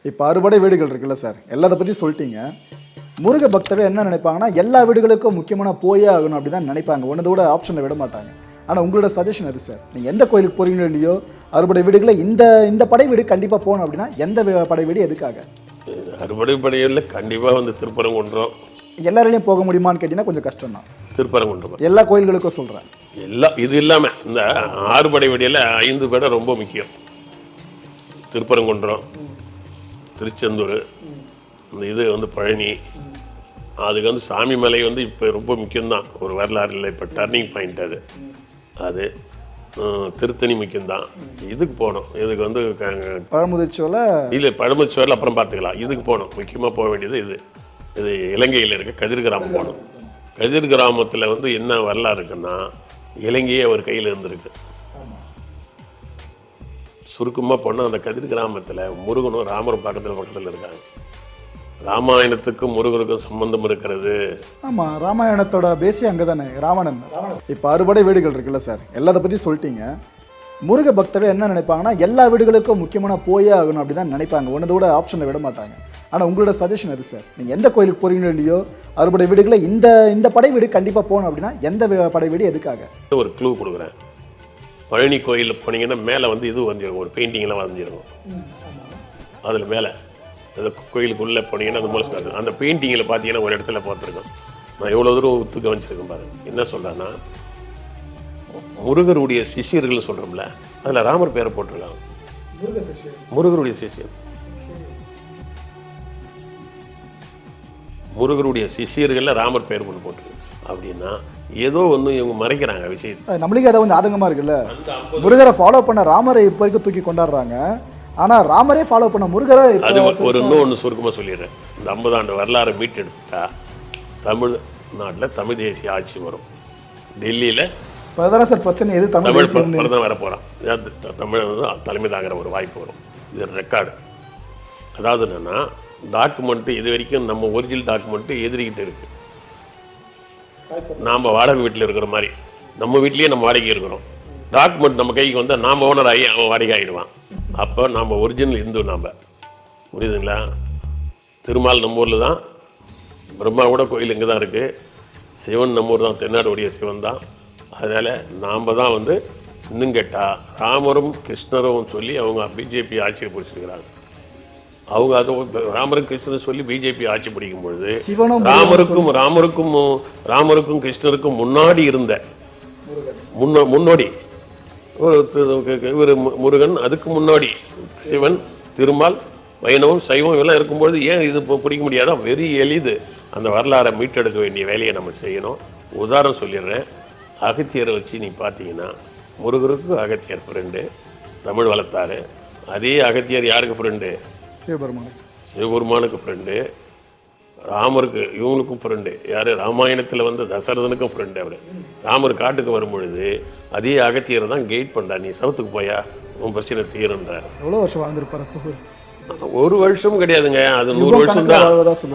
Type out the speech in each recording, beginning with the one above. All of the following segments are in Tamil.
இப்போ அறுபடை வீடுகள் இருக்குல்ல சார், எல்லாத்த பற்றி சொல்லிட்டீங்க. முருக பக்தர்கள் என்ன நினைப்பாங்கன்னா, எல்லா வீடுகளுக்கும் முக்கியமான போயே ஆகணும் அப்படி தான் நினைப்பாங்க. ஒன்றதை விட ஆப்ஷனை விட மாட்டாங்க. ஆனால் உங்களோட சஜஷன் அது சார். நீங்கள் எந்த கோயிலுக்கு போகிறீங்களோ இல்லையோ, அறுபடை வீடுகளில் இந்த படை வீடு கண்டிப்பாக போகணும் அப்படின்னா எந்த படை வீடு எதுக்காக? அறுபடை படைகளில் கண்டிப்பாக வந்து திருப்பரங்குன்றம். எல்லாரையும் போக முடியுமான்னு கேட்டிங்கன்னா கொஞ்சம் கஷ்டம் தான். திருப்பரங்குன்றம் எல்லா கோயில்களுக்கும் சொல்கிறேன். இது இல்லாமல் இந்த 6 படை வீடியில் 5 படை ரொம்ப முக்கியம். திருப்பரங்குன்றம், திருச்செந்தூர், இந்த இது வந்து பழனி. அதுக்கு வந்து சாமி மலை வந்து இப்போ ரொம்ப முக்கியம்தான். ஒரு வரலாறு இல்லை, இப்போ டர்னிங் பாயிண்ட் அது திருத்தணி முக்கியம்தான். இதுக்கு போகணும். இதுக்கு வந்து பழமுதிர்ச்சோல இல்லை, பழமுதிர்ச்சோரில் அப்புறம் பார்த்துக்கலாம். இதுக்கு போகணும். முக்கியமாக போக வேண்டியது இது இலங்கையில் இருக்க கதிர் கிராமம் போகணும். கதிர் கிராமத்தில் வந்து என்ன வரலாறு இருக்குன்னா, இலங்கையே அவர் கையில் இருந்திருக்கு. சுருக்கமாக போனால் அந்த கதிர் கிராமத்தில் முருகனும் ராமரும் பக்கத்தில் இருக்காங்க. ராமாயணத்துக்கும் முருகனுக்கும் சம்பந்தம் இருக்கிறது. ஆமாம், ராமாயணத்தோட பேசி அங்கே தானே ராவணன். இப்போ அறுபடை வீடுகள் இருக்குல்ல சார், எல்லாத்த பற்றி சொல்லிட்டீங்க. முருக பக்தர்கள் என்ன நினைப்பாங்கன்னா, எல்லா வீடுகளுக்கும் முக்கியமான போயே ஆகணும் அப்படி தான் நினைப்பாங்க. ஒன்றதை விட ஆப்ஷனை விட மாட்டாங்க. ஆனால் உங்களோட சஜஷன் அது சார். நீங்கள் எந்த கோயிலுக்கு போகிறீங்களோ இல்லையோ, அறுபடை வீடுகளில் இந்த படை வீடு கண்டிப்பாக போகணும் அப்படின்னா எந்த படை வீடு எதுக்காக? ஒரு க்ளூ கொடுக்குறேன். பழனி கோயிலில் போனீங்கன்னா மேலே வந்து இது வந்துருக்கும், ஒரு பெயிண்டிங்லாம் வரைஞ்சிருக்கும். அதில் மேலே அந்த கோயிலுக்குள்ளே போனீங்கன்னா அந்த மூலஸ்தானம், அந்த பெயிண்டிங்கில் பார்த்தீங்கன்னா ஒரு இடத்துல பார்த்துருக்கோம். நான் எவ்வளோ தூரம் ஒத்து கவனிச்சிருக்கேன் பாருங்க. என்ன சொல்கிறேன்னா, முருகருடைய சிஷியர்கள் சொல்கிறோம்ல, அதில் ராமர் பேரை போட்டிருக்காங்க. முருகருடைய சிஷியர், முருகருடைய சிஷியர்களில் ராமர் பேர் கொண்டு போட்டிருக்கு. அப்படின்னா ஏதோ ஒன்று இவங்க மறைக்கிறாங்க விஷயத்தை. நம்மளுக்கு அதை வந்து ஆதங்கமாக இருக்குல்ல. முருகரை ஃபாலோ பண்ண ராமரை இப்போ வரைக்கும் தூக்கி கொண்டாடுறாங்க. ஆனால் ராமரே ஃபாலோ பண்ண முருகரை அது ஒரு இன்னொன்று சுருக்கமாக சொல்லிடுறேன். இந்த 50 ஆண்டு வரலாறு மீட்டெடுத்தா தமிழ்நாட்டில் தமிழ் தேசிய ஆட்சி வரும். டெல்லியில் இப்போ சார் பிரச்சனை எது? தமிழ் பிரதமர் வர போகிறான். தமிழ் வந்து தலைமை தாங்கிற ஒரு வாய்ப்பு வரும். இது ரெக்கார்டு. அதாவது என்னென்னா, டாக்குமெண்ட்டு இது வரைக்கும் நம்ம ஒரிஜினல் டாக்குமெண்ட்டு எதிரிக்கிட்டு இருக்குது. நாம் வாடகை வீட்டில் இருக்கிற மாதிரி, நம்ம வீட்லேயே நம்ம வாடகை இருக்கிறோம். டாக்குமெண்ட் நம்ம கைக்கு வந்தால் நாம் ஓனர் ஆகி அவன் வாடகை ஆகிடுவான். அப்போ நாம் ஒரிஜினல் இந்து. நாம் புரியுதுங்களா? திருமால் நம்ம ஊரில் தான், பிரம்மா கூட கோயில் இங்கே தான் இருக்குது. சிவன் நம்ம ஊர் தான், தென்னாடுடைய சிவன் தான். அதனால் நாம் தான் வந்து இன்னும் கேட்டால் ராமரும் கிருஷ்ணரும் சொல்லி அவங்க பிஜேபி ஆட்சியை பிடிச்சிருக்கிறாங்க. அவங்க அதை ராமரும் கிருஷ்ணரும் சொல்லி பிஜேபி ஆட்சி பிடிக்கும் பொழுது ராமருக்கும் கிருஷ்ணருக்கும் முன்னாடி இருந்த முன்னோடி இவர் முருகன், அதுக்கு முன்னாடி சிவன், திருமால், வைணவம், சைவம் இதெல்லாம் இருக்கும்பொழுது ஏன் இது பிடிக்க முடியாதா? வெரி எளிது. அந்த வரலாறை மீட்டெடுக்க வேண்டிய வேலையை நம்ம செய்யணும். உதாரணம் சொல்லிடுறேன். அகத்தியரை வச்சு நீ பார்த்தீங்கன்னா, முருகருக்கு அகத்தியர் ஃப்ரெண்டு, தமிழ் வளர்த்தாரு. அதே அகத்தியர் யாருக்கு ஃப்ரெண்டு? சிவபெருமானுக்கு ஃப்ரெண்டு. ராமருக்கு இவங்களுக்கும் ஃப்ரெண்டு. யார்? ராமாயணத்தில் வந்து தசரதனுக்கும் ஃப்ரெண்டு. அவர் ராமர் காட்டுக்கு வரும்பொழுது அதே அகத்தியரை தான் கைட் பண்ணுறார். நீ சவுத்துக்கு போயா, உன் பிரச்சனை தீருன்றார். எவ்வளோ வருஷம் வாழ்ந்துருப்பார்? ஒரு வருஷம் கிடையாதுங்க, அது 100 வருஷம் தான்.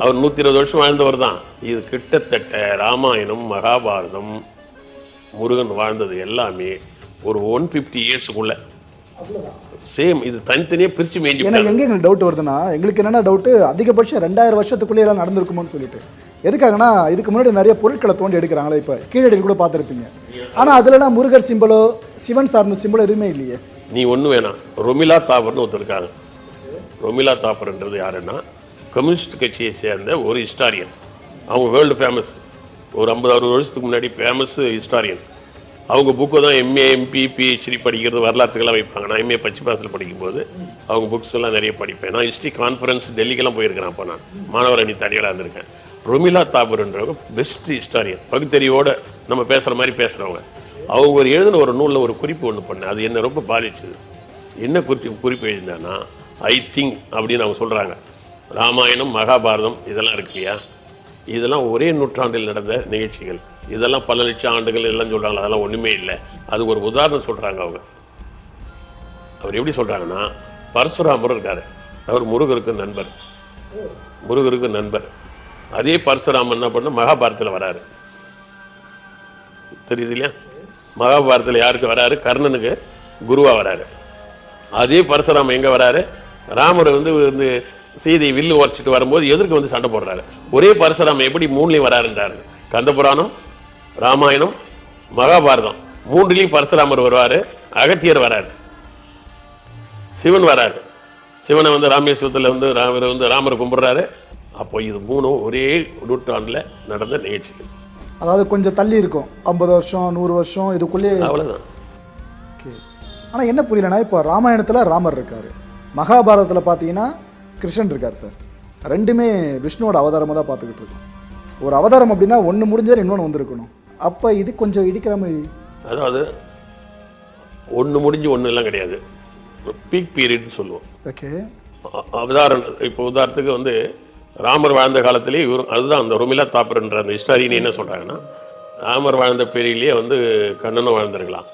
அவர் 120 வருஷம் வாழ்ந்தவர் தான். இது கிட்டத்தட்ட ராமாயணம், மகாபாரதம், முருகன் வாழ்ந்தது எல்லாமே ஒரு 150 இயர்ஸுக்குள்ள சேம். இது தனித்தனியாக பிரித்து மேய்ஞ்சி. எனக்கு எங்களுக்கு டவுட் வருதுன்னா, எங்களுக்கு என்னென்ன டவுட்டு, அதிகபட்சம் 2000 வருஷத்துக்குள்ளே எல்லாம் நடந்திருக்குமோன்னு சொல்லிட்டு. எதுக்காகனா, இதுக்கு முன்னாடி நிறைய பொருட்களை தோண்டி எடுக்கிறாங்களே. இப்போ கீழடியில் கூட பார்த்துருப்பீங்க. ஆனால் அதுலலாம் முருகர் சிம்பலோ சிவன் சார்ந்த சிம்பலோ எதுவுமே இல்லையே. நீ ஒன்றும் வேணாம். ரொமிலா தாபர்னு ஒருத்தர் இருக்காங்க. ரொமிலா தாபர்ன்றது யாருன்னா, கம்யூனிஸ்ட் கட்சியை சேர்ந்த ஒரு ஹிஸ்டாரியன். அவங்க வேர்ல்டு ஃபேமஸ். ஒரு 50-60 வருஷத்துக்கு முன்னாடி ஃபேமஸ் ஹிஸ்டாரியன். அவங்க புக்கு தான் எம்ஏ, எம்பி, பிஹெச்டி படிக்கிறது, வரலாற்றுக்கெல்லாம் வைப்பாங்க. நான் எம்ஏ பச்சை பாசில் படிக்கும்போது அவங்க புக்ஸ் எல்லாம் நிறைய படிப்பேன். நான் ஹிஸ்ட்ரி கான்ஃபரன்ஸ் டெல்லிக்கெல்லாம் போயிருக்கிறேன். அப்போ நான் மாணவர் அணி தனியாக இருந்திருக்கேன். Romila தாபர்ன்றவங்க best historian. பகுத்தறிவோடு நம்ம பேசுகிற மாதிரி பேசுகிறவங்க. அவங்க எழுதின ஒரு நூலில் ஒரு குறிப்பு ஒன்று பண்ணேன். அது என்னை ரொம்ப பாதிச்சுது. என்ன குறிப்பு எழுதினான்னா, ஐ திங்க் அப்படின்னு அவங்க சொல்கிறாங்க, ராமாயணம், மகாபாரதம் இதெல்லாம் இருக்கு இல்லையா, இதெல்லாம் ஒரே நூற்றாண்டில் நடந்த நிகழ்ச்சிகள். இதெல்லாம் பல லட்சம் ஆண்டுகள் எல்லாம் சொல்கிறாங்களா? அதெல்லாம் ஒன்றுமே இல்லை. அது ஒரு உதாரணம் சொல்கிறாங்க அவங்க. அவர் எப்படி சொல்கிறாங்கன்னா, பரசுராமர் இருக்கார். அவர் முருகருக்கு நண்பர். அதே பரசுராமன் என்ன பண்ண மகாபாரதத்தில் வராரு. தெரியுது இல்லையா? மகாபாரதத்தில் யாருக்கு வராரு? கர்ணனுக்கு குருவாக வராரு. அதே பரசுராமன் எங்கே வராரு? ராமர் வந்து சீதை வில்லு உரைச்சிட்டு வரும்போது எதிர்க்கு வந்து சண்டை போடுறாரு. ஒரே பரசுராம எப்படி 3லையும் வராருன்றாரு. கந்தபுராணம், ராமாயணம், மகாபாரதம் 3லையும் பரசுராமர் வருவார், அகத்தியர் வராரு, சிவன் வராரு. சிவனை வந்து ராமேஸ்வரத்தில் வந்து ராமரை கும்பிட்றாரு. அப்போ இது 3ம் ஒரே நூற்றாண்டில் நடந்த நிகழ்ச்சிகள். அதாவது கொஞ்சம் தள்ளி இருக்கும், 50 வருஷம் 100 வருஷம் இதுக்குள்ளேயே. அவ்வளோதான். ஓகே. ஆனால் என்ன புரியலன்னா, இப்போ ராமாயணத்தில் ராமர் இருக்கார், மகாபாரதத்தில் பார்த்தீங்கன்னா கிருஷ்ணன் இருக்கார் சார். ரெண்டுமே விஷ்ணுவோட அவதாரமாக தான் பார்த்துக்கிட்டு இருக்கோம். ஒரு அவதாரம் அப்படின்னா ஒன்று முடிஞ்சால் இன்னொன்று வந்திருக்கணும். அப்போ இது கொஞ்சம் இடிக்கிற மாதிரி. அதாவது ஒன்று முடிஞ்சு ஒன்று எல்லாம் கிடையாது, பீக் பீரியட்னு சொல்லுவோம். ஓகே. அவதாரம் இப்போ உதாரணத்துக்கு வந்து ராமர் வாழ்ந்த காலத்திலே அதுதான் அந்த ரொமிலா தாப்பர்ன்ற அந்த ஹிஸ்டாரியன் என்ன சொல்கிறாங்கன்னா, ராமர் வாழ்ந்த பீரியட்லேயே வந்து கண்ணனும் வாழ்ந்துருக்கலாம்.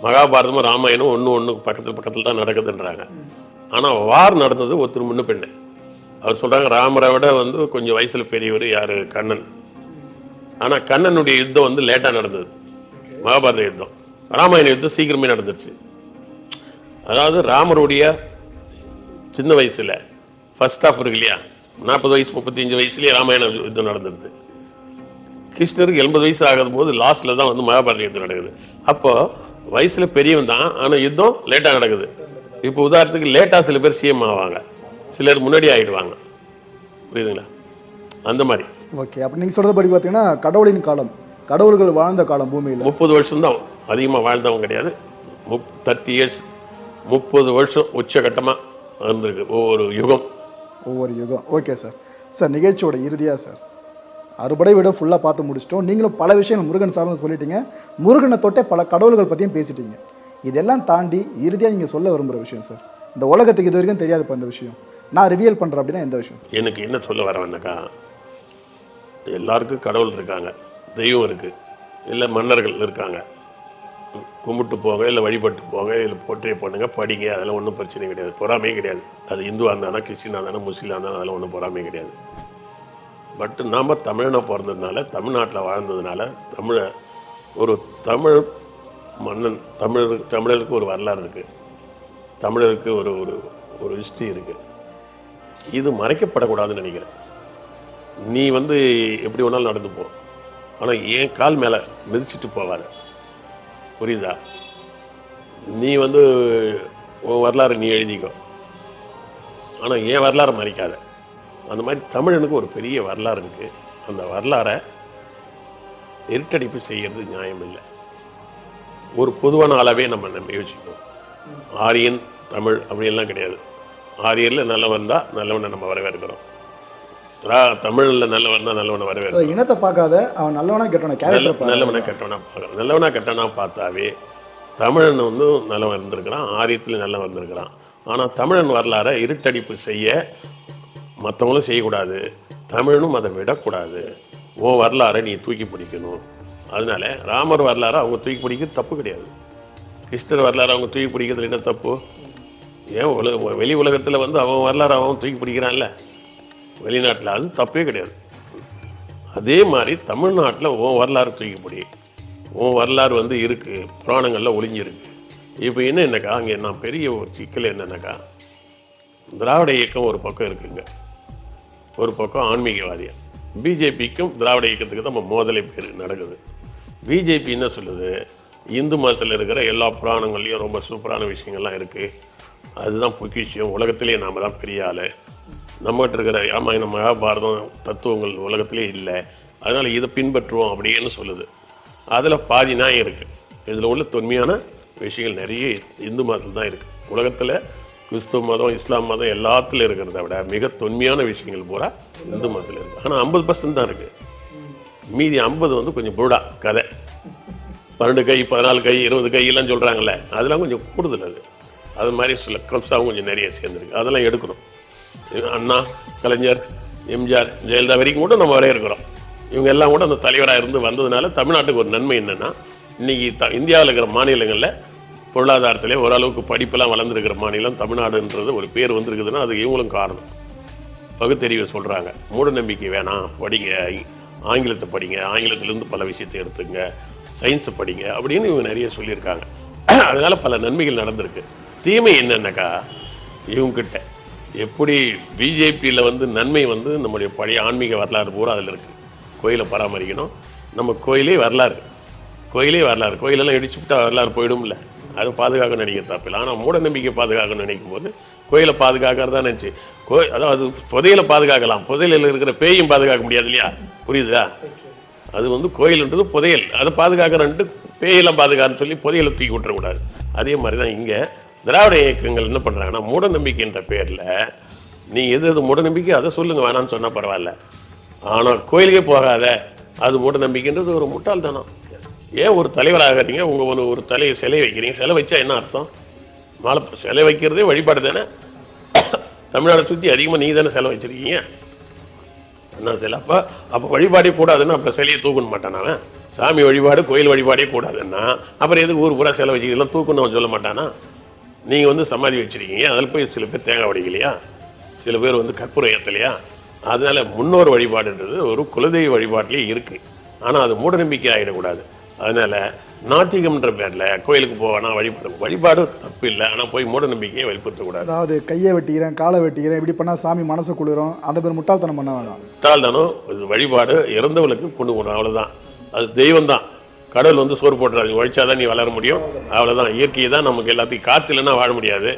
மகாபாரதமும் ராமாயணம் ஒன்று பக்கத்தில் தான் நடக்குதுன்றாங்க. ஆனால் வார் நடந்தது ஒருத்தர் முன்ன பெண்ணு. அவர் சொல்கிறாங்க ராமரை விட வந்து கொஞ்சம் வயசில் பெரியவர் யார், கண்ணன். ஆனால் கண்ணனுடைய யுத்தம் வந்து லேட்டாக நடந்தது, மகாபாரத யுத்தம். ராமாயண யுத்தம் சீக்கிரமே நடந்துருச்சு. அதாவது ராமருடைய சின்ன வயசில் ஃபர்ஸ்ட் ஹாஃப் இருக்கு இல்லையா, 40 வயசு 35 வயசுலேயே ராமாயண யுத்தம் நடந்துருது. கிருஷ்ணருக்கு 80 வயசு ஆகும் போது லாஸ்ட்டில் தான் வந்து மகாபாரத யுத்தம் நடக்குது. அப்போது வயசில் பெரியவன் தான், ஆனால் யுத்தம் லேட்டாக நடக்குது. இப்போ உதாரணத்துக்கு லேட்டாக சில பேர் சிஎம் ஆவாங்க, சிலர் முன்னாடி ஆகிடுவாங்க. புரியுதுங்களா? அந்த மாதிரி. ஓகே. அப்போ நீங்கள் சொல்கிறது படி பார்த்தீங்கன்னா கடவுளின் காலம், கடவுள்கள் வாழ்ந்த காலம் பூமியில் 30 வருஷம்தான். அதிகமாக வாழ்ந்தவங்க கிடையாது. 30 இயர்ஸ், 30 வருஷம் உச்சகட்டமாக இருந்திருக்கு ஒவ்வொரு யுகம். Okay sir. சார் நிகழ்ச்சியோட இறுதியாக சார், அறுபடை விட ஃபுல்லாக பார்த்து முடிச்சிட்டோம். நீங்களும் பல விஷயங்கள் முருகன் சார்ந்து சொல்லிட்டீங்க, முருகனை தொட்டே பல கடவுள்கள் பற்றியும் பேசிட்டீங்க. இதெல்லாம் தாண்டி இறுதியாக நீங்கள் சொல்ல விரும்புகிற விஷயம் சார், இந்த உலகத்துக்கு இது வரைக்கும் தெரியாதுப்பா இந்த விஷயம், நான் ரிவியல் பண்ணுறேன் அப்படின்னா எந்த விஷயம் சார்? எனக்கு என்ன சொல்ல வரவேன்னாக்கா, எல்லாருக்கும் கடவுள் இருக்காங்க, தெய்வம் இருக்குது, இல்லை மன்னர்கள் இருக்காங்க. கும்பிட்டு போங்க, இல்லை வழிபட்டு போங்க, இல்லை போற்றே பண்ணுங்க, படிங்க, அதெல்லாம் ஒன்றும் பிரச்சனை கிடையாது, பொறாமையே கிடையாது. அது இந்துவாக இருந்தாலும் கிறிஸ்டினாக இருந்தாலும் முஸ்லீமாக இருந்தாலும் அதெல்லாம் ஒன்றும் பொறாமையே கிடையாது. பட் நாம் தமிழனாக பிறந்ததுனால, தமிழ்நாட்டில் வாழ்ந்ததுனால, ஒரு தமிழ் மன்னன், தமிழருக்கு ஒரு வரலாறு இருக்குது, தமிழருக்கு ஒரு ஒரு ஒரு ஹிஸ்ட்ரி இருக்குது. இது மறைக்கப்படக்கூடாதுன்னு நினைக்கிறேன். நீ வந்து எப்படி வேணாலும் நடந்து போ, ஆனால் என் கால் மேலே மிதிச்சுட்டு போவாங்க. புரியுதா? நீ வந்து உன் வரலாறு நீ எழுதிக்கோ, ஆனால் என் வரலாறு மறைக்காத. அந்த மாதிரி தமிழனுக்கு ஒரு பெரிய வரலாறு இருக்குது. அந்த வரலாறை இருட்டடிப்பு செய்கிறது நியாயம் இல்லை. ஒரு பொதுவான அளவே நம்ம யோசிப்போம். ஆரியன் தமிழ் அப்படின்லாம் கிடையாது. ஆரியரில் நல்லவன் தான் நல்லவனை நம்ம வரவேற்கிறோம், தமிழில் நல்லவன் தான் நல்லவனை வரவேற்கிறோம். இனத்தை பார்க்காத, அவன் நல்லவனா கெட்டவனா, நல்லவனை கெட்டவனா பார்க்குறான். நல்லவனா கெட்டவனா பார்த்தாவே தமிழன் வந்து நல்லவன் இருந்திருக்கிறான், ஆரியத்தில் நல்லவன் இருந்திருக்கிறான். ஆனால் தமிழன் வரலாறை இருட்டடிப்பு செய்ய மற்றவங்களும் செய்யக்கூடாது, தமிழனும் அதை விடக்கூடாது. உன் வரலாறை நீ தூக்கி பிடிக்கணும். அதனால ராமர் வரலாறை அவங்க தூக்கி பிடிக்கிறது தப்பு கிடையாது, கிருஷ்ணர் வரலாறு அவங்க தூக்கி பிடிக்கிறது என்ன தப்பு? ஏன் வெளி உலகத்தில் வந்து அவன் வரலாறு அவன் தூக்கி பிடிக்கிறான்ல வெளிநாட்டில், அது தப்பே கிடையாது. அதே மாதிரி தமிழ்நாட்டில் உன் வரலாறு தூக்கி பிடி. உன் வரலாறு வந்து இருக்குது, புராணங்களில் ஒளிஞ்சிருக்கு. இப்போ என்னக்கா அங்கே நான் பெரிய ஒரு சிக்கல் என்னன்னாக்கா, திராவிட இயக்கம் ஒரு பக்கம் இருக்குங்க, ஒரு பக்கம் ஆன்மீகவாதியா. பிஜேபிக்கும் திராவிட இயக்கத்துக்கு தான் நம்ம மோதலை பேர் நடக்குது. பிஜேபி என்ன சொல்லுது, இந்து மதத்தில் இருக்கிற எல்லா புராணங்கள்லையும் ரொம்ப சூப்பரான விஷயங்கள்லாம் இருக்குது, அதுதான் பொக்கிஷம், உலகத்திலே நாம் தான் பெரிய ஆள், நம்மகிட்ட இருக்கிற ராமாயணம் மகாபாரதம் தத்துவங்கள் உலகத்திலே இல்லை, அதனால் இதை பின்பற்றுவோம் அப்படின்னு சொல்லுது. அதில் பாதி நியாயம் இருக்குது. இதில் உள்ள தொன்மையான விஷயங்கள் நிறைய இந்து மதத்தில் தான் இருக்குது. உலகத்தில் கிறிஸ்துவ மதம், இஸ்லாம் மதம் எல்லாத்துலையும் இருக்கிறத விட மிக தொன்மையான விஷயங்கள் பூரா இந்து மதத்தில் இருக்குது. ஆனால் 50% தான் இருக்குது. மீதி 50 வந்து கொஞ்சம் புருடா கதை, 12 கை 14 கை 20 கையெல்லாம் சொல்கிறாங்கல்ல, அதெல்லாம் கொஞ்சம் கூடுதல். அது மாதிரி சில கம்சாவும் கொஞ்சம் நிறைய சேர்ந்துருக்கு, அதெல்லாம் எடுக்கணும். அண்ணா, கலைஞர், எம்ஜிஆர், ஜெயலலிதா வரைக்கும் கூட நம்ம வரையிருக்கிறோம். இவங்க எல்லாம் கூட அந்த தலைவராக இருந்து வந்ததுனால தமிழ்நாட்டுக்கு ஒரு நன்மை என்னென்னா, இன்றைக்கி இந்தியாவில் இருக்கிற மாநிலங்களில் பொருளாதாரத்திலே ஓரளவுக்கு படிப்பெல்லாம் வளர்ந்துருக்கிற மாநிலம் தமிழ்நாடுன்றது ஒரு பேர் வந்திருக்குதுன்னா அது இவங்களும் காரணம். பகுத்தறிவை சொல்கிறாங்க, மூட நம்பிக்கை வேணாம், படிங்க, ஆங்கிலத்தை படிங்க, ஆங்கிலத்திலேருந்து பல விஷயத்தை எடுத்துங்க, சயின்ஸை படிங்க அப்படின்னு இவங்க நிறைய சொல்லியிருக்காங்க. அதனால் பல நன்மைகள் நடந்திருக்கு. தீமை என்னன்னாக்கா, இவங்ககிட்ட எப்படி பிஜேபியில் வந்து நன்மை வந்து நம்முடைய பழைய ஆன்மீக வரலாறு பூரா அதில் இருக்குது. கோயிலை பராமரிக்கணும், நம்ம கோயிலே வரலாறு, கோயிலெல்லாம் இடிச்சு விட்டா வரலாறு போயிடும்ல, அது பாதுகாக்கணும்னு நினைக்கிற தப்பில்லை. ஆனால் மூட நம்பிக்கை பாதுகாக்கணும்னு நினைக்கும் போது கோயிலை பாதுகாக்கிறதா நினச்சி அதாவது புதையலை பாதுகாக்கலாம், புதையலில் இருக்கிற பேயும் பாதுகாக்க முடியாது இல்லையா, புரியுதா? அது வந்து கோயில்ன்றது புதையல், அதை பாதுகாக்கிறன்ட்டு பேயெல்லாம் பாதுகான்னு சொல்லி புதையலை தூக்கி விட்டுறக்கூடாது. அதே மாதிரி தான் இங்கே திராவிட இயக்கங்கள் என்ன பண்ணுறாங்கன்னா, மூட நம்பிக்கைன்ற பேரில் நீ எது மூட நம்பிக்கை அதை சொல்லுங்கள், வேணான்னு சொன்னால் பரவாயில்ல, ஆனால் கோயிலுக்கே போகாத அது மூட நம்பிக்கைன்றது ஒரு முட்டாள்தானம். ஏன் ஒரு தலைவராகிறீங்க, உங்கள் ஒரு சிலை வைக்கிறீங்க, சிலை வச்சா என்ன அர்த்தம்? சிலை வைக்கிறதே வழிபாடு தானே. தமிழ்நாடை சுற்றி அதிகமாக நீ தானே சிலை வச்சுருக்கீங்க, என்ன சிலை? அப்போ வழிபாடே கூடாதுன்னா அப்புறம் சிலையை தூக்கணும் மாட்டானா? சாமி வழிபாடு கோயில் வழிபாடே கூடாதுன்னா அப்புறம் எதுக்கு ஊர் பூரா சிலை வச்சுக்கலாம் தூக்கணும்னு அவன் சொல்ல மாட்டானா? நீங்கள் வந்து சமாதி வச்சுருக்கீங்க, அதில் போய் சில பேர் தேங்காய் உடைக்கலையா, சில பேர் வந்து கற்பூரம் ஏற்றலையா? அதனால் முன்னோர் வழிபாடுன்றது ஒரு குலதெய்வ வழிபாட்டிலே இருக்குது. ஆனால் அது மூட நம்பிக்கை ஆகிடக்கூடாது. அதனால் நாத்திகம்ன்ற பேரில் கோயிலுக்கு போவானா வழிபாடு தப்பு இல்லை, ஆனால் போய் மூட நம்பிக்கையை வெளிப்படுத்தக்கூடாது. அதாவது கையை வெட்டிக்கிறேன் காலை வெட்டிக்கிறேன் இப்படி பண்ணால் சாமி மனசை குளிரும், அந்த பேர் முட்டாள்தனம் பண்ண வேணாம். முட்டாள்தனம் இது வழிபாடு இறந்தவளுக்கு கொண்டு போகணும், அவ்வளோதான். அது தெய்வம் தான், கடவுள் வந்து சோறு போட்டுறாரு, உழைச்சாதான் நீ வளர முடியும், அவ்வளோதான். இயற்கையை தான் நமக்கு எல்லாத்தையும். காற்று இல்லைன்னா வாழ முடியாது,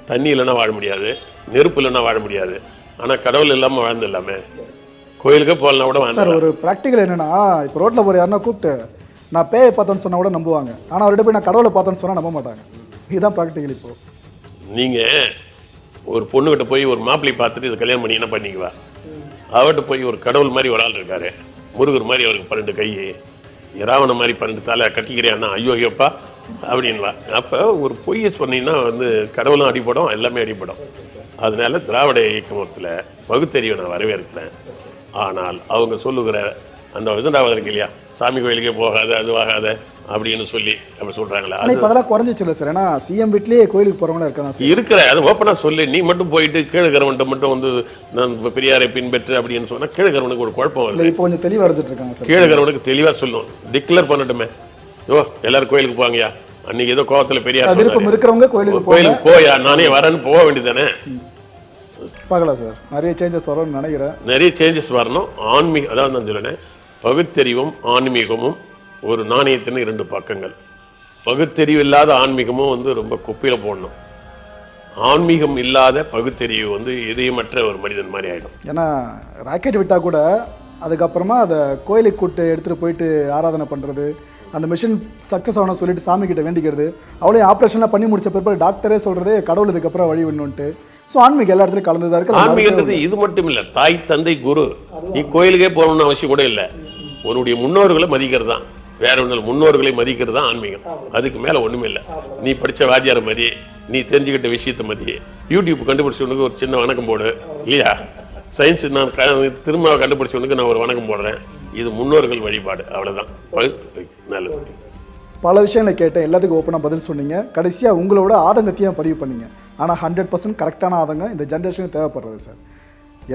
தண்ணி இல்லைன்னா வாழ முடியாது, நெருப்பு இல்லைன்னா வாழ முடியாது. ஆனால் கடவுள் இல்லாமல் வாழ்ந்து இல்லாமல் கோயிலுக்கே போகலன்னா கூட சார் ஒரு ப்ராக்டிக்கல் என்னென்னா, இப்போ ரோட்டில் போகிற யாருன்னா கூப்பிட்டு நான் பேயை பார்த்தேன்னு சொன்னால் கூட நம்புவாங்க, ஆனால் அவர்கிட்ட போய் நான் கடவுளை பார்த்தேன்னு சொன்னால் நம்ப மாட்டாங்க. இதுதான் ப்ராக்டிக்கல். இப்போது நீங்கள் ஒரு பொண்ணுகிட்ட போய் ஒரு மாப்பிள்ளை பார்த்துட்டு இதை கல்யாணம் பண்ணி என்ன பண்ணிக்குவா? அவர்கிட்ட போய் ஒரு கடவுள் மாதிரி ஒரு ஆள் இருக்காரு, முருகர் மாதிரி அவருக்கு 12 கை, ராவண மாதிரி 12 தலை, கட்டிக்கிறியான்னா ஐயோ ஐயோப்பா அப்படின்வா. அப்போ ஒரு பொய்யை சொன்னீங்கன்னா வந்து கடவுளும் அடிப்படும், எல்லாமே அடிப்படும். அதனால திராவிட இயக்கத்தில் பகுத்தறிவை நான் வரவேற்கிறேன். ஆனால் அவங்க சொல்லுகிற அந்த இதுண்டாவது இருக்கு இல்லையா, சாமி கோயிலுக்கே போகாத அதுவாகாத அப்படின்னு சொல்லி அப்படி சொல்கிறாங்களா, அது அதெல்லாம் குறைஞ்சிச்சு சார். ஏன்னா சிஎம் வீட்லேயே கோயிலுக்கு போகிறவங்களா இருக்காங்க இருக்கிற அது ஓப்பனாக சொல்லி, நீ மட்டும் போயிட்டு கீழகரவன்ட்ட மட்டும் வந்து நான் பெரியாரை பின்பற்று அப்படின்னு சொன்னால் கீழகரவனுக்கு ஒரு குழப்பம் வருது. இப்போ கொஞ்சம் தெளிவாக எடுத்துட்டு இருக்காங்க சார். கீழகரவனுக்கு தெளிவாக சொல்லணும், டிக்ளேர் பண்ணட்டுமே, ஓ எல்லாரும் கோயிலுக்கு போங்கயா, அன்னைக்கு ஏதோ கோவத்தில் பெரியார் விருப்பம் இருக்கிறவங்க கோயிலுக்கு போயா, நானே வரேன்னு போக வேண்டியதானே. பார்க்கலாம் சார், நிறைய சேஞ்சஸ் வரும்னு நினைக்கிறேன். நிறைய சேஞ்சஸ் வரணும். ஆன்மீக அதாவது நான் சொல்லேன், பகுத்தறிவும் ஆன்மீகமும் ஒரு நாணயத்தின் 2 பக்கங்கள். பகுத்தறிவு இல்லாத ஆன்மீகமும் வந்து ரொம்ப குப்பையில் போடணும். ஆன்மீகம் இல்லாத பகுத்தறிவு வந்து இதயமற்ற ஒரு மனிதன் மாதிரி ஆகிடும். ஏன்னா ராக்கெட் விட்டால் கூட அதுக்கப்புறமா அதை கோயிலுக்கு கூட்டு எடுத்துகிட்டு போயிட்டு ஆராதனை பண்ணுறது, அந்த மிஷின் சக்ஸஸ் ஆகணும் சொல்லிட்டு சாமி கிட்ட வேண்டிக்கிறது, அவளே ஆப்ரேஷன்லாம் பண்ணி முடிச்ச பிறகு டாக்டரே சொல்கிறது கடவுள் இதுக்கப்புறம் வழி விடணுன்ட்டு. ஸோ ஆன்மீகம் எல்லா இடத்துலையும் கலந்துதான் இருக்குது. ஆன்மீகன்றது இது மட்டும் இல்லை, தாய் தந்தை குரு. நீ கோயிலுக்கே போகணும்னு அவசியம் கூட இல்லை, உன்னுடைய முன்னோர்களை மதிக்கிறது தான். வேற ஒன்றும் முன்னோர்களை மதிக்கிறது தான் ஆன்மீகம், அதுக்கு மேலே ஒன்றுமே இல்லை. நீ படித்த வாத்தியார மதி, நீ தெரிஞ்சுக்கிட்ட விஷயத்தை மதி, யூடியூப் கண்டுபிடிச்சவனுக்கு ஒரு சின்ன வணக்கம் போடு இல்லையா, சயின்ஸ் நான் திரும்ப கண்டுபிடிச்சவனுக்கு நான் ஒரு வணக்கம் போடுறேன். இது முன்னோர்கள் வழிபாடு, அவ்வளோதான். நல்லது. பல விஷயங்களை கேட்டேன், எல்லாத்துக்கும் ஓப்பனாக பதில் சொன்னீங்க. கடைசியாக உங்களோட ஆதங்கத்தையும் பதிவு பண்ணீங்க. ஆனால் 100% கரெக்டான ஆதங்கம் இந்த ஜென்ரேஷனுக்கு தேவைப்படுறது சார்.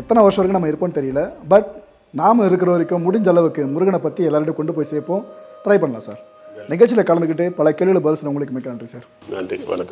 எத்தனை வருஷம் வரைக்கும் நம்ம இருப்போம்னு தெரியல, பட் நாம் இருக்கிற வரைக்கும் முடிஞ்ச அளவுக்கு முருகனை பற்றி எல்லார்ட்டும் கொண்டு போய் சேர்ப்போம், ட்ரை பண்ணலாம் சார். நிகழ்ச்சியில் கலந்துக்கிட்டு பல கேள்விகளை பதில் சொன்ன உங்களுக்கு மிக்க நன்றி சார். நன்றி, வணக்கம்.